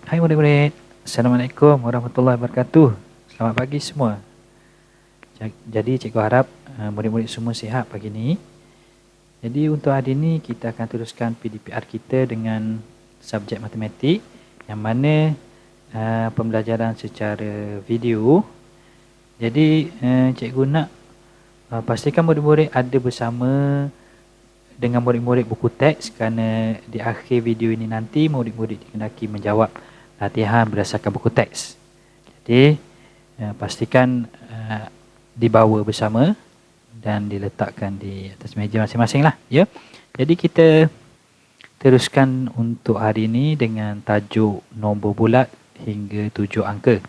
Hai murid-murid, Assalamualaikum warahmatullahi wabarakatuh. Selamat pagi semua. Jadi cikgu harap murid-murid semua sihat pagi ni. Jadi untuk hari ini kita akan teruskan PDPR kita dengan subjek matematik yang mana pembelajaran secara video. Jadi cikgu nak pastikan murid-murid ada bersama dengan murid-murid buku teks, kerana di akhir video ini nanti murid-murid dikendaki menjawab latihan berdasarkan buku teks. Jadi pastikan dibawa bersama dan diletakkan di atas meja masing-masing lah, ya. Jadi kita teruskan untuk hari ini dengan tajuk nombor bulat hingga 7 angka.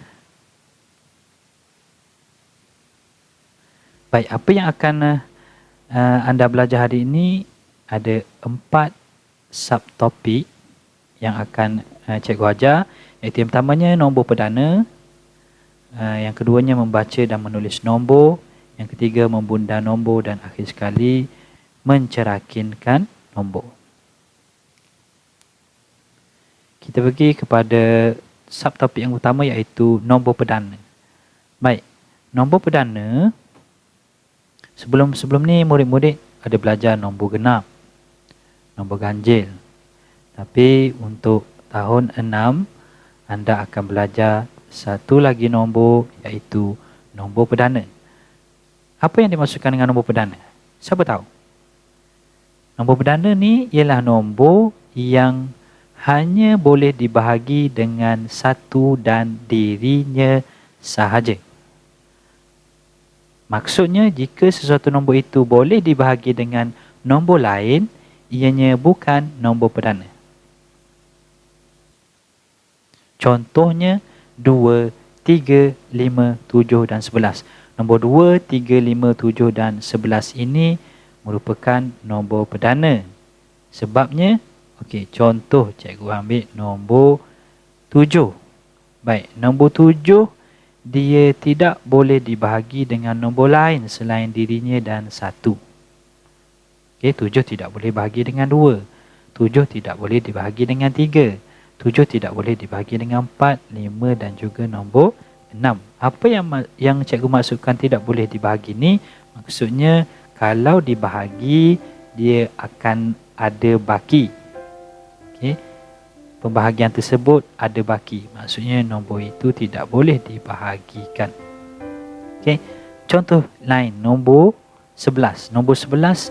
Baik, apa yang akan anda belajar hari ini? Ada 4 subtopik yang akan cikgu ajar. Iaitu yang pertamanya nombor perdana, yang keduanya membaca dan menulis nombor, yang ketiga membunda nombor, dan akhir sekali mencerakinkan nombor. Kita pergi kepada subtopik yang utama, iaitu nombor perdana. Baik, nombor perdana, sebelum ni murid-murid ada belajar nombor genap, nombor ganjil. Tapi untuk tahun 6 anda akan belajar satu lagi nombor, iaitu nombor perdana. Apa yang dimaksudkan dengan nombor perdana? Siapa tahu? Nombor perdana ni ialah nombor yang hanya boleh dibahagi dengan satu dan dirinya sahaja. Maksudnya, jika sesuatu nombor itu boleh dibahagi dengan nombor lain, ianya bukan nombor perdana. Contohnya 2, 3, 5, 7 dan 11. Nombor 2, 3, 5, 7 dan 11 ini merupakan nombor perdana. Sebabnya, contoh cikgu ambil nombor 7. Baik, nombor 7 dia tidak boleh dibahagi dengan nombor lain selain dirinya dan 1. 7 tidak boleh bahagi dengan 2. 7 tidak boleh dibahagi dengan 3. 7 tidak boleh dibahagi dengan 4, 5 dan juga nombor 6. Apa yang cikgu maksudkan tidak boleh dibahagi ni? Maksudnya kalau dibahagi dia akan ada baki. Pembahagian tersebut ada baki. Maksudnya nombor itu tidak boleh dibahagikan. Contoh lain, nombor 11. Nombor 11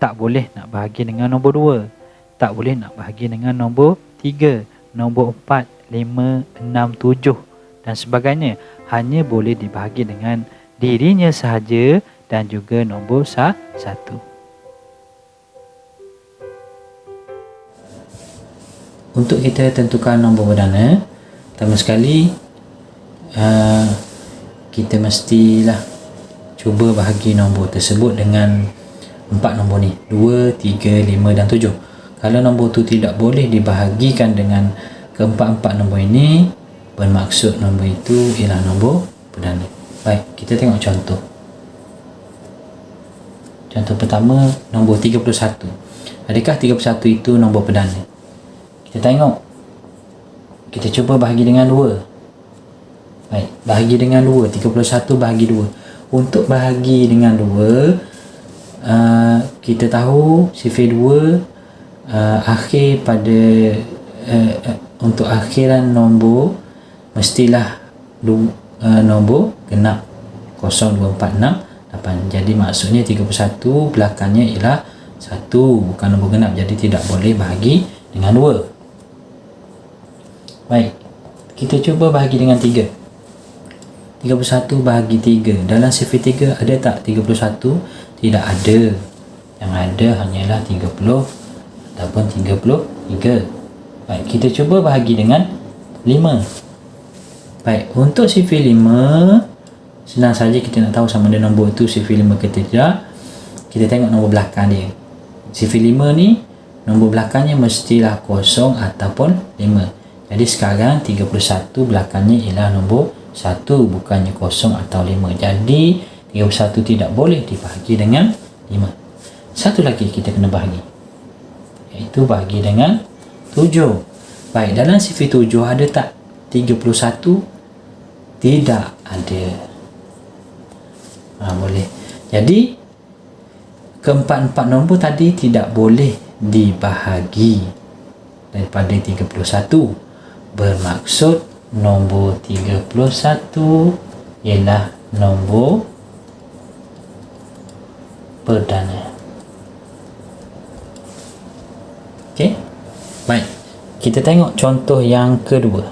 tak boleh nak bahagi dengan nombor 2. Tak boleh nak bahagi dengan nombor 3, nombor 4, 5, 6, 7 dan sebagainya. Hanya boleh dibahagi dengan dirinya sahaja dan juga nombor 1. Untuk kita tentukan nombor perdana, pertama sekali kita mestilah cuba bahagi nombor tersebut dengan 4 nombor ni, 2, 3, 5 dan 7. Kalau nombor tu tidak boleh dibahagikan dengan keempat-empat nombor ini, bermaksud nombor itu ialah nombor perdana. Baik, kita tengok contoh. Contoh pertama, nombor 31. Adakah 31 itu nombor perdana? Kita tengok. Kita cuba bahagi dengan 2. Baik, bahagi dengan 2. 31 bahagi 2. Untuk bahagi dengan 2, kita tahu sifar 2 akhir pada untuk akhiran nombor mestilah nombor genap 0, 2, 4, 6, 8. Jadi maksudnya 31 belakangnya ialah 1, bukan nombor genap. Jadi tidak boleh bahagi dengan 2. Baik, kita cuba bahagi dengan 3. 31 bahagi 3. Dalam sifar 3 ada tak 31? Tidak ada. Yang ada hanyalah 30 ataupun 33. Baik, kita cuba bahagi dengan 5. Baik, untuk sifar 5, senang saja kita nak tahu sama ada nombor itu sifar 5 ke tidak. Kita tengok nombor belakang dia. Sifar 5 ni, nombor belakangnya mestilah 0 ataupun 5. Jadi sekarang 31 belakangnya ialah nombor 1, bukannya 0 atau 5. Jadi 31 tidak boleh dibahagi dengan 5. Satu lagi kita kena bahagi, iaitu bahagi dengan 7. Baik, dalam CV7 ada tak 31? Tidak ada. Boleh. Jadi keempat-empat nombor tadi tidak boleh dibahagi daripada 31. Bermaksud nombor 31 ialah nombor perdana. Okey. Baik. Kita tengok contoh yang kedua.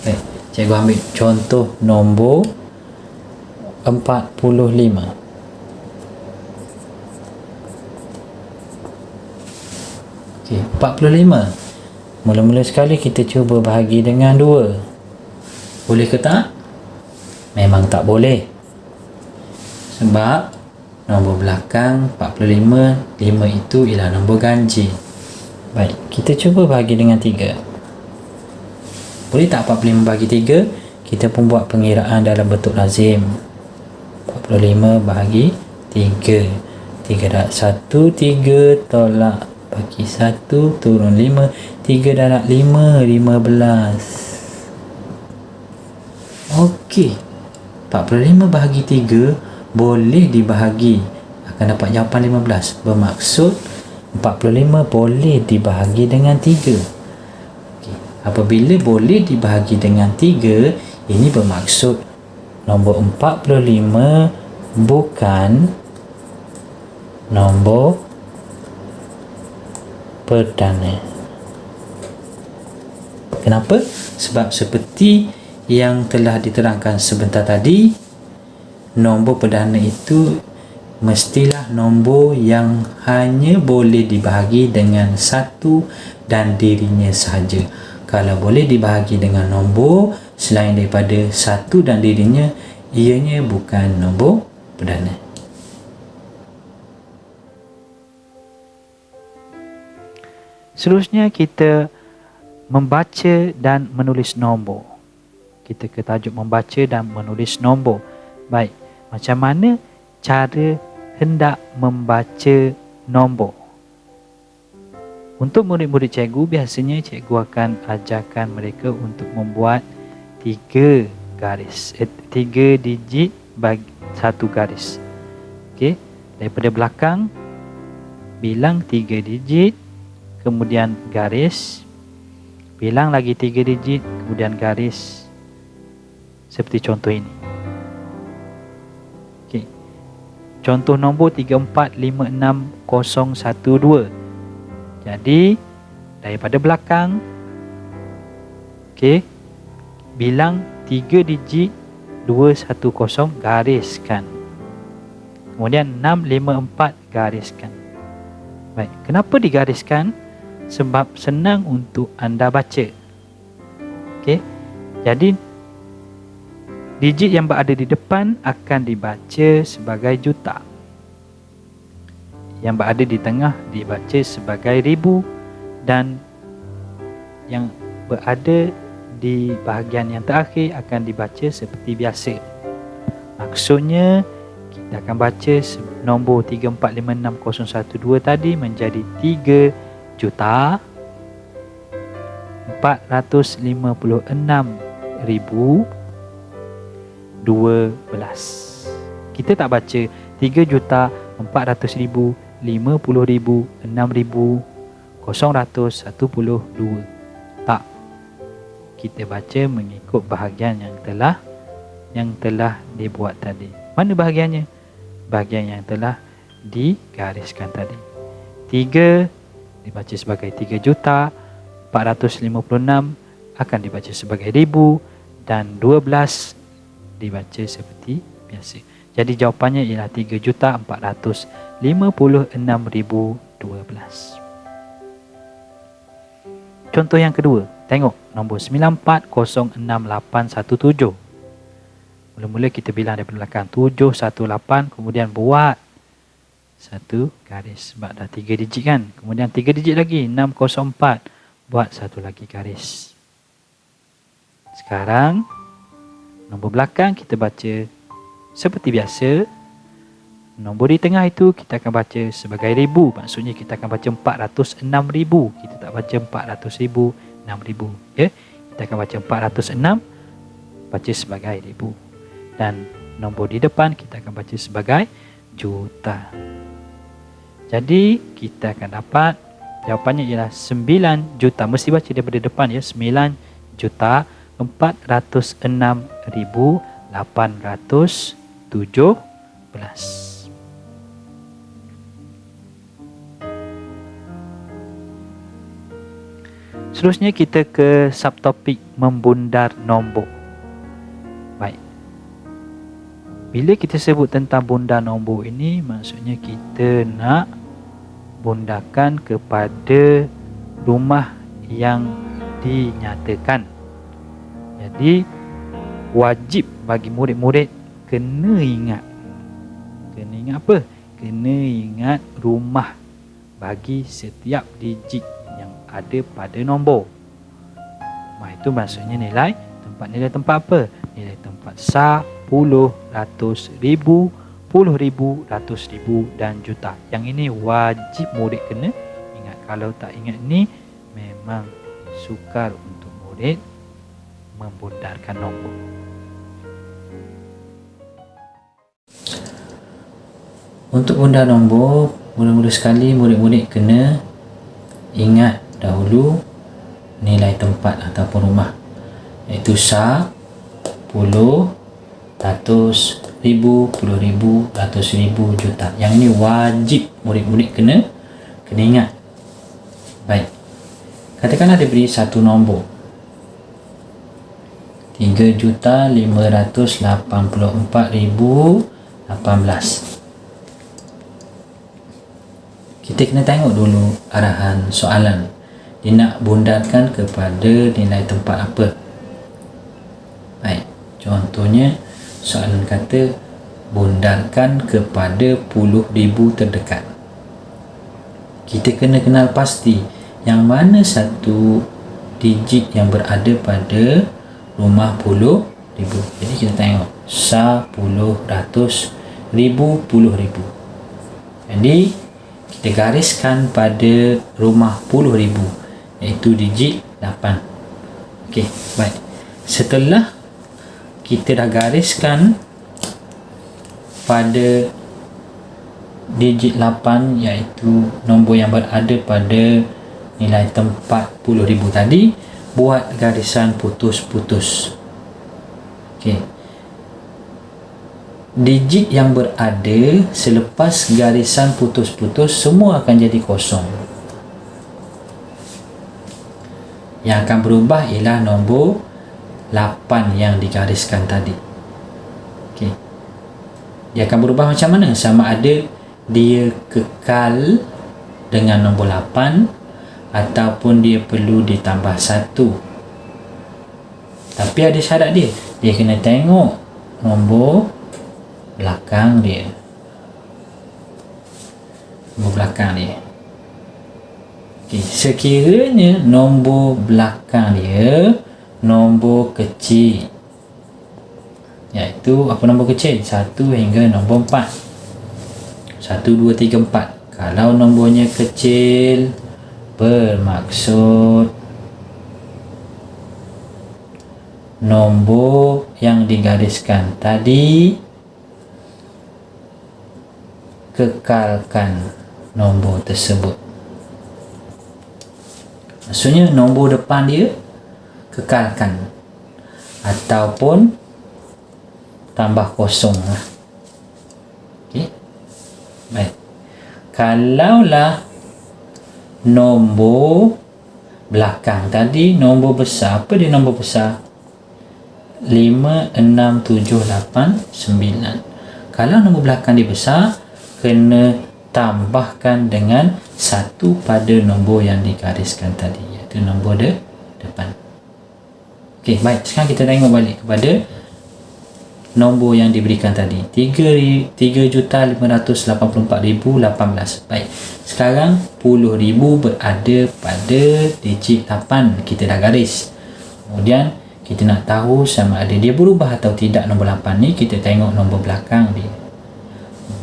Baik, cikgu ambil contoh nombor 45. Okey, 45. Mula-mula sekali kita cuba bahagi dengan 2. Boleh ke tak? Memang tak boleh. Sebab nombor belakang 45, 5 itu ialah nombor ganjil. Baik, kita cuba bahagi dengan 3. Boleh tak 45 bahagi 3? Kita pun buat pengiraan dalam bentuk lazim. 45 bahagi 3. 3 darab 1, 3 tolak bagi 1, turun 5. 3 darab 5, 15. Okey. 45 bahagi 3 boleh dibahagi, akan dapat jawapan 15. Bermaksud 45 boleh dibahagi dengan 3. Okay. Apabila boleh dibahagi dengan 3, ini bermaksud nombor 45 bukan nombor perdana. Kenapa? Sebab seperti yang telah diterangkan sebentar tadi, nombor perdana itu mestilah nombor yang hanya boleh dibahagi dengan 1 dan dirinya sahaja. Kalau boleh dibahagi dengan nombor selain daripada 1 dan dirinya, ianya bukan nombor perdana. Seterusnya kita membaca dan menulis nombor. Kita ke tajuk membaca dan menulis nombor. Baik, macam mana cara hendak membaca nombor? Untuk murid-murid cikgu, biasanya cikgu akan ajarkan mereka untuk membuat 3 garis, 3 digit bagi 1 garis. Okey, daripada belakang bilang 3 digit, kemudian garis, bilang lagi 3 digit, kemudian garis, seperti contoh ini. Contoh nombor 3456012. Jadi daripada belakang, okey, bilang 3 digit 210, gariskan. Kemudian 654, gariskan. Baik, kenapa digariskan? Sebab senang untuk anda baca. Okey. Jadi digit yang berada di depan akan dibaca sebagai juta. Yang berada di tengah dibaca sebagai ribu, dan yang berada di bahagian yang terakhir akan dibaca seperti biasa. Maksudnya kita akan baca nombor 3456012 tadi menjadi 3,456,012. Kita tak baca 3,450,000,60,000,100,112. Tak. Kita baca mengikut bahagian yang telah dibuat tadi. Mana bahagiannya? Bahagian yang telah digariskan tadi. 3 dibaca sebagai 3,456,000 akan dibaca sebagai ribu, dan 12 dibaca seperti biasa. Jadi jawapannya ialah 3,456,012. Contoh yang kedua, tengok nombor 9406,817. Mula-mula kita bilang daripada belakang 718, kemudian buat 1 garis, sebab dah 3 digit kan. Kemudian 3 digit lagi, 604, buat 1 lagi garis. Sekarang nombor belakang kita baca seperti biasa. nombor di tengah itu kita akan baca sebagai ribu. Maksudnya kita akan baca 406,000. Kita tak baca 400,000, 6,000. Ya? Kita akan baca 406, baca sebagai ribu. Dan nombor di depan kita akan baca sebagai juta. Jadi kita akan dapat jawapannya ialah 9 juta. Mesti baca daripada depan ya. 9,406,817. Seterusnya kita ke subtopik membundar nombor. Baik. Bila kita sebut tentang bundar nombor ini, maksudnya kita nak bundarkan kepada rumah yang dinyatakan. Jadi wajib bagi murid-murid kena ingat. Kena ingat apa? Kena ingat rumah bagi setiap digit yang ada pada nombor. Rumah itu maksudnya nilai tempat apa? Nilai tempat sah, puluh, ratus, ribu, puluh ribu, ratus ribu dan juta. Yang ini wajib murid kena ingat. Kalau tak ingat ni, memang sukar untuk murid membundarkan nombor. Untuk bundar nombor, mula-mula sekali murid-murid kena ingat dahulu nilai tempat ataupun rumah, iaitu sah, puluh, ratus, ribu, puluh ribu, ratus ribu, juta. Yang ini wajib murid-murid kena ingat. Baik, katakanlah diberi satu nombor 3,584,018. Kita kena tengok dulu arahan soalan. Dia nak bundarkan kepada nilai tempat apa. Baik, contohnya soalan kata bundarkan kepada puluh ribu terdekat. Kita kena kenal pasti yang mana satu digit yang berada pada rumah puluh ribu. Jadi kita tengok sah, puluh, ratus, ribu, puluh ribu. Jadi kita gariskan pada rumah puluh ribu, iaitu digit 8. Okey, baik. Setelah kita dah gariskan pada digit 8, iaitu nombor yang berada pada nilai tempat puluh ribu tadi, buat garisan putus-putus. Okey. Digit yang berada selepas garisan putus-putus semua akan jadi kosong. Yang akan berubah ialah nombor 8 yang digariskan tadi. Okey. Dia akan berubah macam mana? Sama ada dia kekal dengan nombor 8 ataupun dia perlu ditambah 1. Tapi ada syarat dia. Dia kena tengok nombor belakang dia. Nombor belakang dia. Okey, sekiranya nombor belakang dia nombor kecil, iaitu apa nombor kecil? 1 hingga nombor 4. 1, 2, 3, 4. Kalau nombornya kecil, bermaksud nombor yang digariskan tadi kekalkan nombor tersebut. Maksudnya nombor depan dia kekalkan ataupun tambah kosong lah. Okey. Baik. Kalaulah nombor belakang tadi nombor besar, apa dia nombor besar? 5, 6, 7, 8, 9. Kalau nombor belakang dia besar, kena tambahkan dengan 1 pada nombor yang digariskan tadi, iaitu nombor depan. Okey, baik. Sekarang kita tengok balik kepada nombor yang diberikan tadi, 3,584,018. Baik, sekarang 10,000 berada pada digit 8. Kita dah garis. Kemudian kita nak tahu sama ada dia berubah atau tidak nombor 8 ni. Kita tengok nombor belakang dia.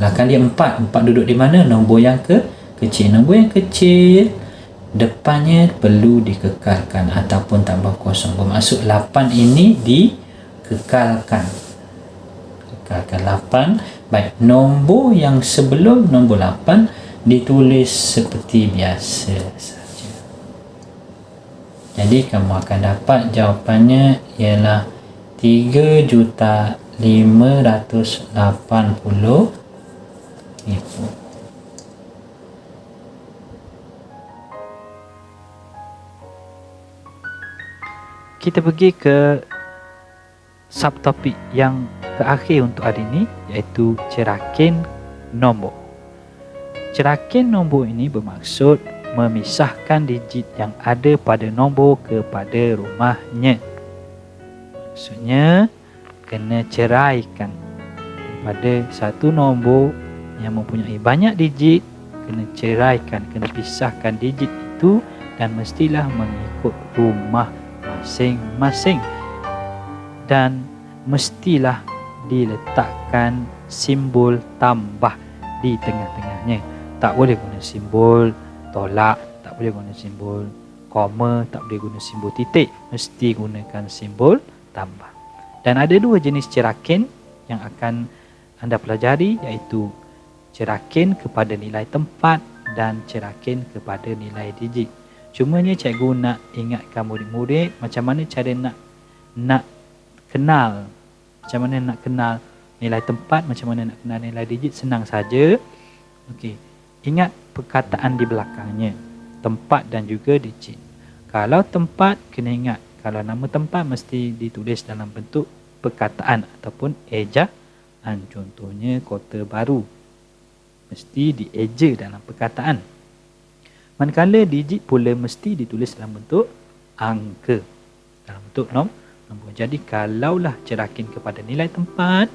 Belakang dia 4. 4 duduk di mana? Nombor yang kecil. Nombor yang kecil depannya perlu dikekalkan ataupun tambah kosong. Bermaksud 8 ini dikekalkan. Kekalkan 8. Baik, nombor yang sebelum nombor 8 ditulis seperti biasa saja. Jadi kamu akan dapat jawapannya ialah 3.580.000. Kita pergi ke subtopik yang terakhir untuk hari ini, iaitu cerakin nombor. Cerakin nombor ini bermaksud memisahkan digit yang ada pada nombor kepada rumahnya. Maksudnya kena ceraikan pada satu nombor yang mempunyai banyak digit, kena ceraikan, kena pisahkan digit itu dan mestilah mengikut rumah masing-masing, dan mestilah diletakkan simbol tambah di tengah-tengahnya. Tak boleh guna simbol tolak, tak boleh guna simbol koma, tak boleh guna simbol titik, mesti gunakan simbol tambah. Dan ada dua jenis cerakin yang akan anda pelajari, iaitu cerakin kepada nilai tempat dan cerakin kepada nilai digit. Cumanya cikgu nak ingatkan murid-murid macam mana cara nak kenal, macam mana nak kenal nilai tempat, macam mana nak kenal nilai digit. Senang saja. Okey, ingat perkataan di belakangnya, tempat dan juga digit. Kalau tempat, kena ingat kalau nama tempat mesti ditulis dalam bentuk perkataan ataupun ejaan. Contohnya Kota Baru, mesti dieja dalam perkataan. Manakala digit pula mesti ditulis dalam bentuk angka, dalam bentuk nombor. Jadi kalaulah cerakin kepada nilai tempat,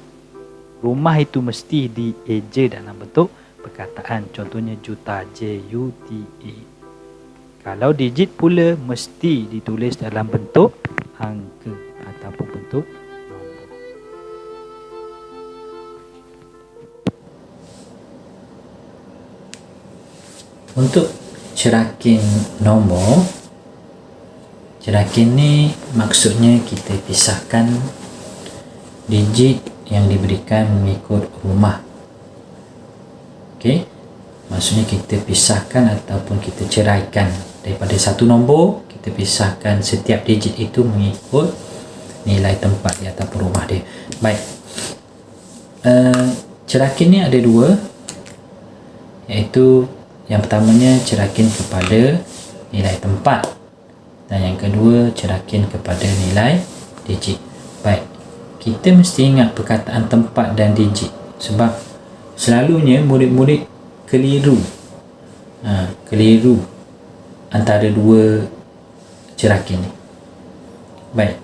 rumah itu mesti dieja dalam bentuk perkataan. Contohnya juta, J-U-T-A. Kalau digit pula mesti ditulis dalam bentuk angka ataupun bentuk nombor. Untuk cerakin nombor, cerakin ni maksudnya kita pisahkan digit yang diberikan mengikut rumah. Okey, maksudnya kita pisahkan ataupun kita ceraikan daripada satu nombor, kita pisahkan setiap digit itu mengikut nilai tempat dia ataupun rumah dia. Baik, cerakin ni ada dua, iaitu yang pertamanya cerakin kepada nilai tempat dan yang kedua cerakin kepada nilai digit. Baik, kita mesti ingat perkataan tempat dan digit sebab selalunya murid-murid keliru antara dua cerakin ni. Baik,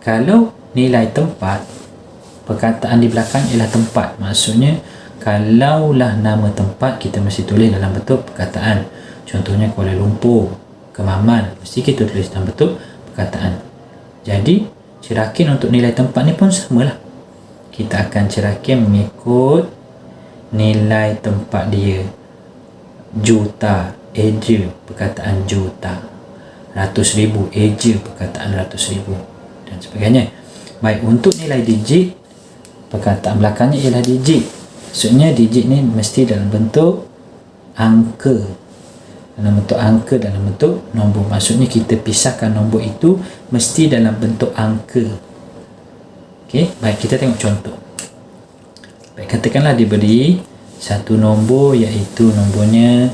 kalau nilai tempat, perkataan di belakang ialah tempat, maksudnya kalaulah nama tempat kita mesti tulis dalam bentuk perkataan. Contohnya Kuala Lumpur, Kemaman, mesti kita tulis dalam bentuk perkataan. Jadi cerakin untuk nilai tempat ni pun samalah. Kita akan cerakin mengikut nilai tempat dia. Juta, eja perkataan juta. 100,000, eja perkataan 100,000 dan sebagainya. Baik, untuk nilai digit, perkataan belakangnya ialah digit. Maksudnya digit ni mesti dalam bentuk angka, dalam bentuk nombor. Maksudnya kita pisahkan nombor itu mesti dalam bentuk angka. Okey, baik, kita tengok contoh. Baik, katakanlah diberi satu nombor, iaitu nombornya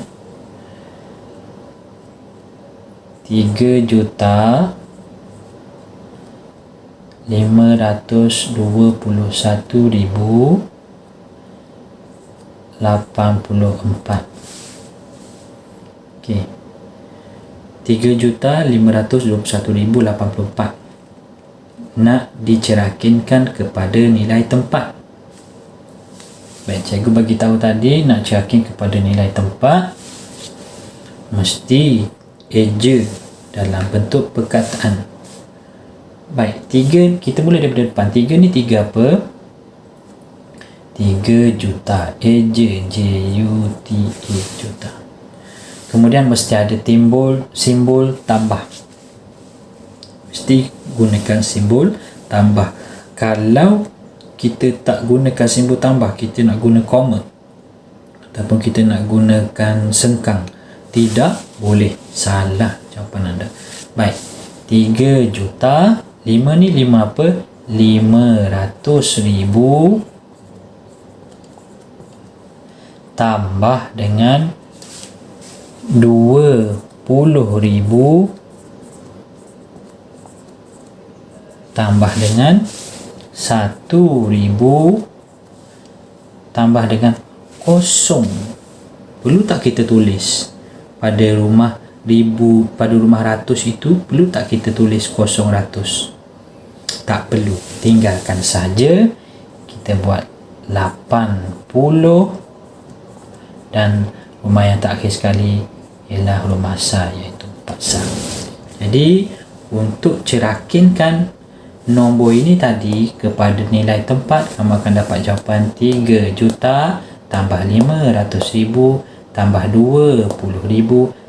3.521.084. Okey, 3.521.084 nak dicerakinkan kepada nilai tempat. Baik, cikgu bagi tahu tadi, nak cerakin kepada nilai tempat mesti eja dalam bentuk perkataan. Baik, 3 kita mula daripada depan. 3 ni 3 apa? 3 3 juta. J-U-T-A, juta. Kemudian mesti ada simbol tambah. Mesti gunakan simbol tambah. Kalau kita tak gunakan simbol tambah, kita nak guna koma ataupun kita nak gunakan sengkang, tidak boleh, salah jawapan anda. Baik, 3 juta, 5 ni 5 apa? 500,000 tambah dengan 20,000 tambah dengan 1,000 tambah dengan kosong. Perlu tak kita tulis pada rumah ratus itu, perlu tak kita tulis kosong ratus? Tak perlu, tinggalkan saja. Kita buat 80 dan rumah yang terakhir sekali ialah rumah sah, iaitu 4 sah. Jadi untuk cerakinkan nombor ini tadi kepada nilai tempat, kamu akan dapat jawapan 3 juta tambah 500,000 tambah 20,000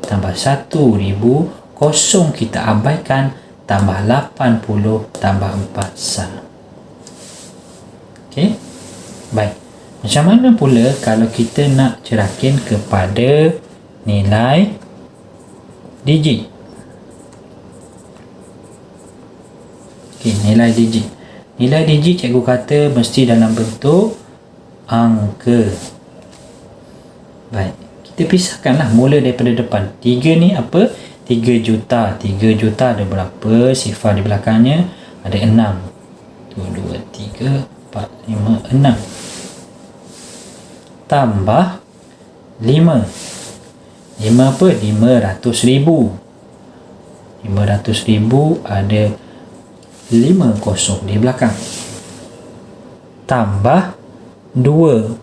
tambah 1,000, kosong kita abaikan, tambah 80 tambah 4 sah. Okey, baik. Macam mana pula kalau kita nak cerakin kepada nilai digit? Okey, nilai digit. Nilai digit cikgu kata mesti dalam bentuk angka. Baik, kita pisahkanlah mula daripada depan. 3 ni apa? 3 juta. 3 juta ada berapa sifar di belakangnya? Ada 6. 1, 2, 3, 4, 5, 6. Tambah 5. 5 apa? 500,000. 500,000 ada 5 kosong di belakang. Tambah 2.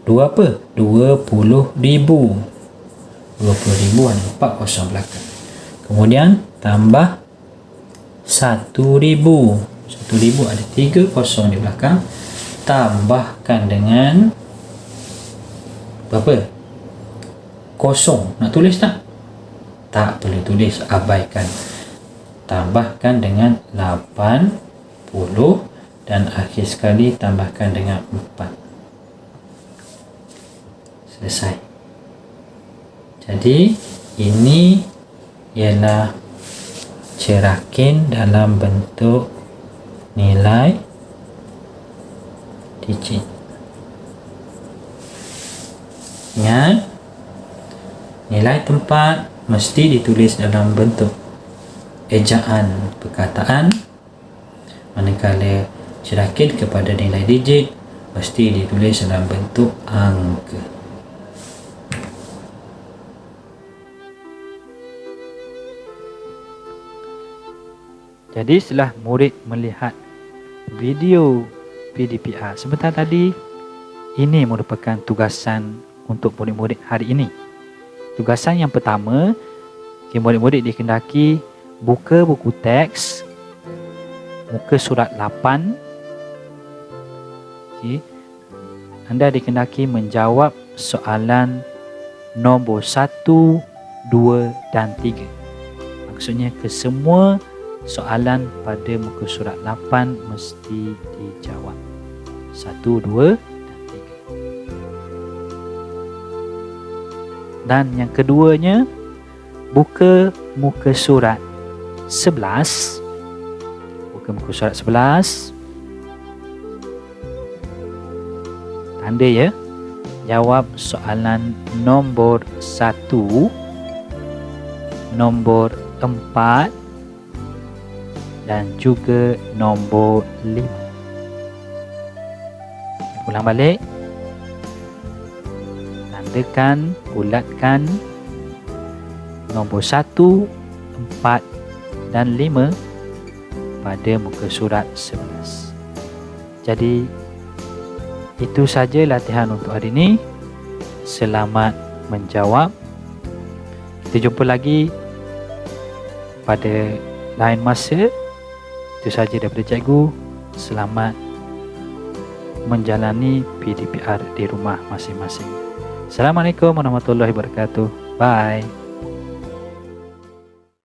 2 apa? 20,000. 20,000 ada 4 kosong belakang. Kemudian tambah 1,000. 1,000 ada 3 kosong di belakang. Tambahkan dengan berapa? Kosong. Nak tulis tak? Tak perlu tulis, abaikan. Tambahkan dengan 80 dan akhir sekali tambahkan dengan 4. Selesai. Jadi ini ialah cerakin dalam bentuk nilai digit. Ingat, nilai tempat mesti ditulis dalam bentuk ejaan perkataan, manakala cerakin kepada nilai digit mesti ditulis dalam bentuk angka. Jadi setelah murid melihat video PDPR sebentar tadi, ini merupakan tugasan untuk murid-murid hari ini. Tugasan yang pertama, murid-murid dikendaki buka buku teks muka surat 8. Okay. Anda dikendaki menjawab soalan nombor 1, 2 dan 3. Maksudnya kesemua soalan pada muka surat 8 mesti dijawab. 1, 2 dan 3. Dan yang keduanya, buka muka surat 11. Buka muka surat 11. Tanda ya. Jawab soalan nombor 1, nombor 4 dan juga nombor 5. Ulang balik. Tandakan, bulatkan nombor 1, 4 dan 5 pada muka surat 11. Jadi itu saja latihan untuk hari ini. Selamat menjawab. Kita jumpa lagi pada lain masa. Itu saja daripada cikgu. Selamat menjalani PDPR di rumah masing-masing. Assalamualaikum warahmatullahi wabarakatuh. Bye.